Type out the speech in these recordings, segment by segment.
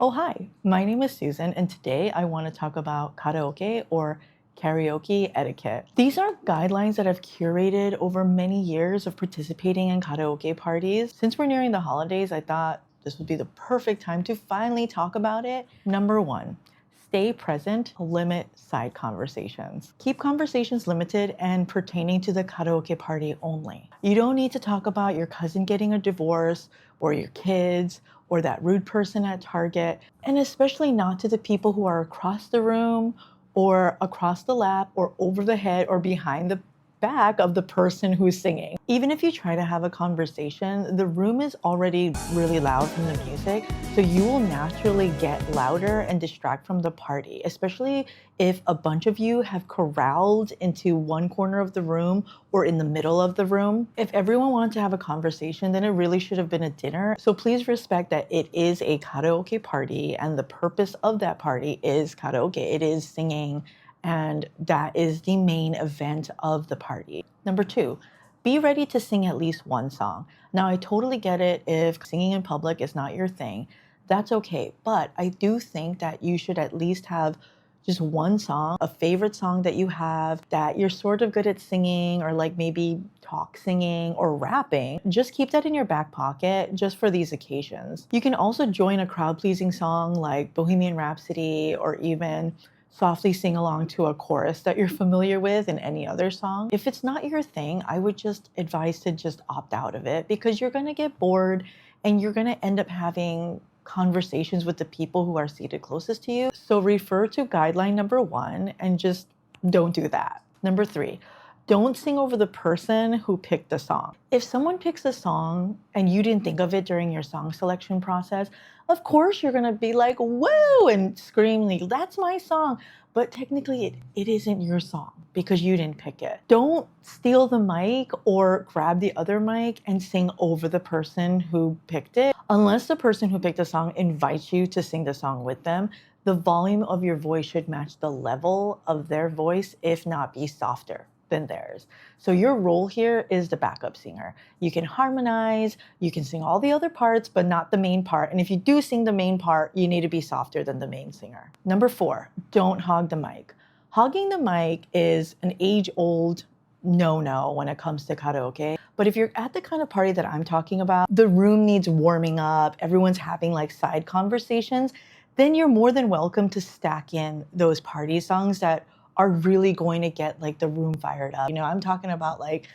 Oh, hi, my name is Susan, and today I want to talk about karaoke or karaoke etiquette. These are guidelines that I've curated over many years of participating in karaoke parties. Since we're nearing the holidays, I thought this would be the perfect time to finally talk about it. Number one, stay present, limit side conversations. Keep conversations limited and pertaining to the karaoke party only. You don't need to talk about your cousin getting a divorce or your kids or that rude person at Target, and especially not to the people who are across the room or across the lap or over the head or behind the back of the person who's singing. Even if you try to have a conversation, the room is already really loud from the music, so you will naturally get louder and distract from the party, especially if a bunch of you have corralled into one corner of the room or in the middle of the room. If everyone wanted to have a conversation, then it really should have been a dinner. So please respect that it is a karaoke party and the purpose of that party is karaoke. It is singing, and that is the main event of the party. Number two, be ready to sing at least one song. Now, I totally get it if singing in public is not your thing. That's okay. But I do think that you should at least have just one song, a favorite song that you have that you're sort of good at singing, or like maybe talk singing or rapping. Just keep that in your back pocket just for these occasions. You can also join a crowd-pleasing song like Bohemian Rhapsody, or even softly sing along to a chorus that you're familiar with in any other song. If it's not your thing, I would just advise to just opt out of it, because you're gonna get bored and you're gonna end up having conversations with the people who are seated closest to you. So refer to guideline number one and just don't do that. Number three, don't sing over the person who picked the song. If someone picks a song and you didn't think of it during your song selection process, of course you're gonna be like, woo, and scream, like, that's my song. But technically it isn't your song because you didn't pick it. Don't steal the mic or grab the other mic and sing over the person who picked it. Unless the person who picked the song invites you to sing the song with them, the volume of your voice should match the level of their voice, if not be softer than theirs. So your role here is the backup singer. You can harmonize, you can sing all the other parts, but not the main part. And if you do sing the main part, you need to be softer than the main singer. Number four, don't hog the mic. Hogging the mic is an age-old no-no when it comes to karaoke. But if you're at the kind of party that I'm talking about, the room needs warming up, everyone's having like side conversations, then you're more than welcome to stack in those party songs that are really going to get like the room fired up. You know, I'm talking about like,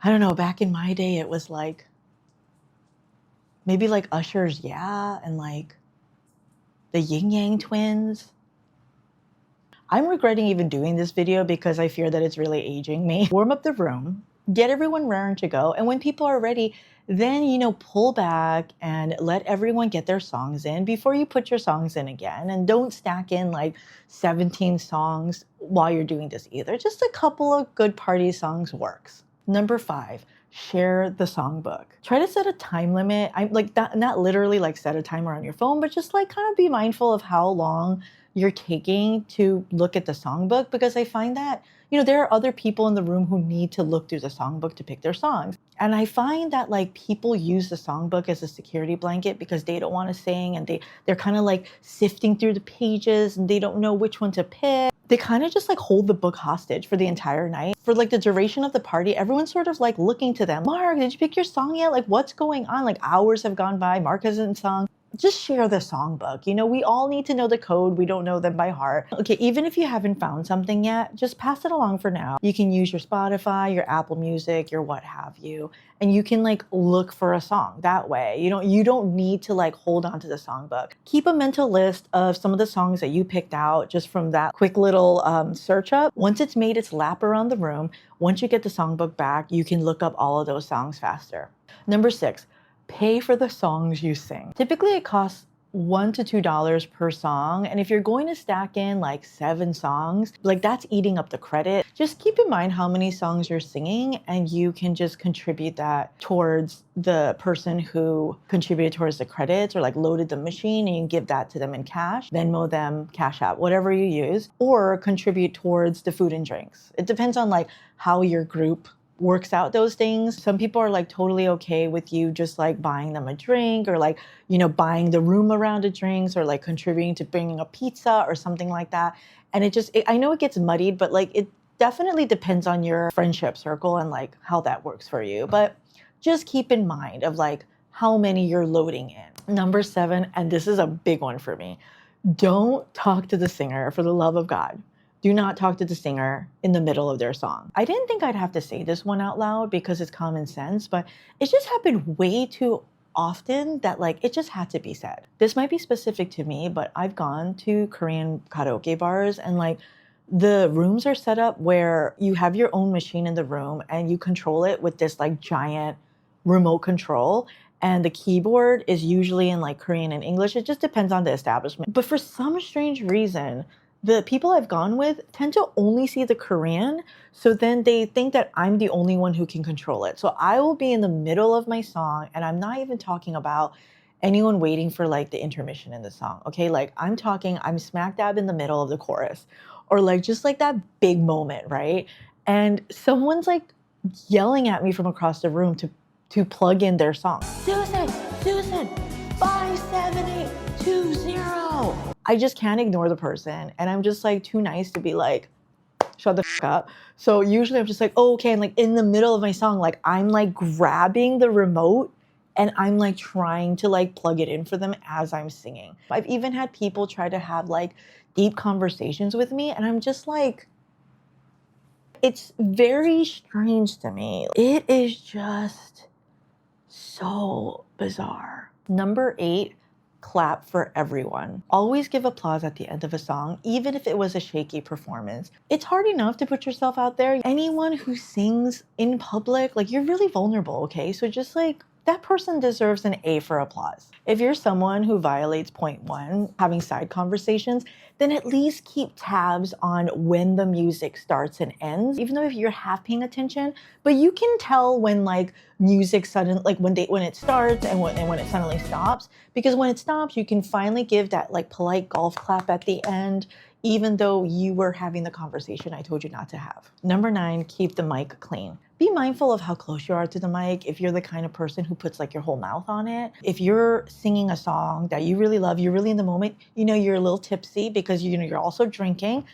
I don't know, back in my day, it was like, maybe like Usher's Yeah, and like the Yin Yang Twins. I'm regretting even doing this video because I fear that it's really aging me. Warm up the room, get everyone raring to go, and when people are ready, then, you know, pull back and let everyone get their songs in before you put your songs in again. And don't stack in like 17 songs while you're doing this either. Just a couple of good party songs works. Number five, share the songbook. Try to set a time limit. I'm like that, not literally like set a timer on your phone, but just like kind of be mindful of how long you're taking to look at the songbook, because I find that, you know, there are other people in the room who need to look through the songbook to pick their songs. And I find that like people use the songbook as a security blanket because they don't want to sing, and they're kind of like sifting through the pages and they don't know which one to pick. They kind of just like hold the book hostage for the entire night. For like the duration of the party, everyone's sort of like looking to them. Mark, did you pick your song yet? Like, what's going on? Like, hours have gone by, Mark hasn't sung. Just share the songbook. You know, we all need to know the code. We don't know them by heart. Okay, even if you haven't found something yet, just pass it along for now. You can use your Spotify, your Apple Music, your what have you, and you can like look for a song that way. You don't need to like hold on to the songbook. Keep a mental list of some of the songs that you picked out just from that quick little search up. Once it's made its lap around the room, once you get the songbook back, you can look up all of those songs faster. Number six, pay for the songs you sing. Typically it costs $1 to $2 per song. And if you're going to stack in like 7 songs, like that's eating up the credit. Just keep in mind how many songs you're singing, and you can just contribute that towards the person who contributed towards the credits, or like loaded the machine, and you can give that to them in cash, Venmo them, Cash App, whatever you use, or contribute towards the food and drinks. It depends on like how your group works out those things. Some people are like totally okay with you just like buying them a drink or like, buying the room around the drinks or like contributing to bringing a pizza or something like that. And I know it gets muddied, but like it definitely depends on your friendship circle and like how that works for you. But just keep in mind of like how many you're loading in. Number 7, and this is a big one for me. Don't talk to the singer, for the love of God. Do not talk to the singer in the middle of their song. I didn't think I'd have to say this one out loud because it's common sense, but it just happened way too often that like it just had to be said. This might be specific to me, but I've gone to Korean karaoke bars and like the rooms are set up where you have your own machine in the room and you control it with this like giant remote control. And the keyboard is usually in like Korean and English. It just depends on the establishment. But for some strange reason, the people I've gone with tend to only see the Korean. So then they think that I'm the only one who can control it. So I will be in the middle of my song and I'm not even talking about anyone waiting for like the intermission in the song. Okay. Like I'm smack dab in the middle of the chorus or like just like that big moment. Right. And someone's like yelling at me from across the room to plug in their song. Susan, 57820. I just can't ignore the person. And I'm just like too nice to be like, shut the f up. So usually I'm just like, oh, okay. And like in the middle of my song, like I'm like grabbing the remote and I'm like trying to like plug it in for them as I'm singing. I've even had people try to have like deep conversations with me. And I'm just like, it's very strange to me. It is just so bizarre. Number 8, clap for everyone. Always give applause at the end of a song, even if it was a shaky performance. It's hard enough to put yourself out there. Anyone who sings in public, like you're really vulnerable, okay? So just like that person deserves an A for applause. If you're someone who violates point 1, having side conversations, then at least keep tabs on when the music starts and ends, even though if you're half paying attention, but you can tell when like music suddenly, like when it starts and when it suddenly stops, because when it stops, you can finally give that like polite golf clap at the end, even though you were having the conversation I told you not to have. Number 9, keep the mic clean. Be mindful of how close you are to the mic. If you're the kind of person who puts like your whole mouth on it, if you're singing a song that you really love, you're really in the moment, you're a little tipsy because you're also drinking.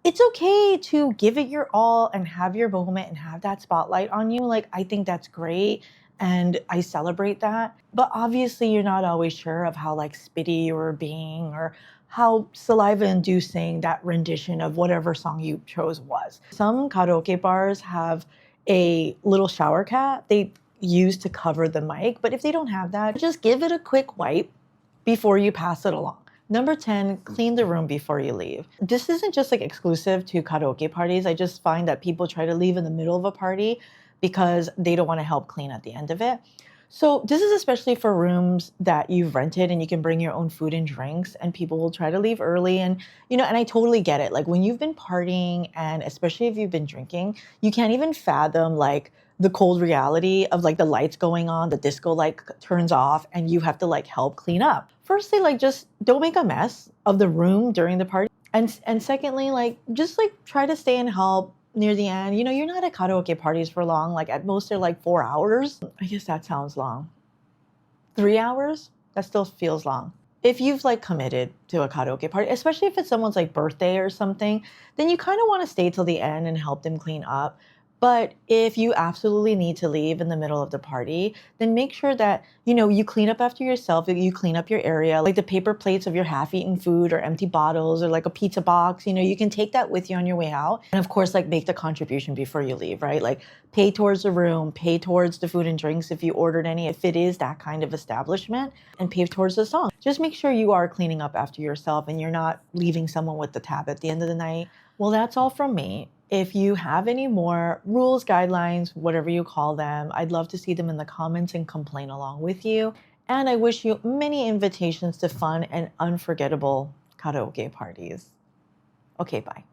It's okay to give it your all and have your moment and have that spotlight on you. Like, I think that's great. And I celebrate that. But obviously you're not always sure of how like spitty you were being or how saliva inducing that rendition of whatever song you chose was. Some karaoke bars have a little shower cap they use to cover the mic. But if they don't have that, just give it a quick wipe before you pass it along. Number 10, clean the room before you leave. This isn't just like exclusive to karaoke parties. I just find that people try to leave in the middle of a party because they don't want to help clean at the end of it. So this is especially for rooms that you've rented and you can bring your own food and drinks and people will try to leave early. And, and I totally get it. Like when you've been partying and especially if you've been drinking, you can't even fathom like the cold reality of like the lights going on, the disco light turns off and you have to like help clean up. Firstly, like just don't make a mess of the room during the party. And secondly, like just like try to stay and help near the end. You're not at karaoke parties for long. Like at most they're like 4 hours. I guess that sounds long. 3 hours? That still feels long. If you've like committed to a karaoke party, especially if it's someone's like birthday or something, then you kind of want to stay till the end and help them clean up. But if you absolutely need to leave in the middle of the party, then make sure that, you clean up after yourself, you clean up your area, like the paper plates of your half-eaten food or empty bottles or like a pizza box, you can take that with you on your way out. And of course, like make the contribution before you leave, right? Like pay towards the room, pay towards the food and drinks if you ordered any, if it is that kind of establishment, and pay towards the song. Just make sure you are cleaning up after yourself and you're not leaving someone with the tab at the end of the night. Well, that's all from me. If you have any more rules, guidelines, whatever you call them, I'd love to see them in the comments and complain along with you. And I wish you many invitations to fun and unforgettable karaoke parties. Okay, bye.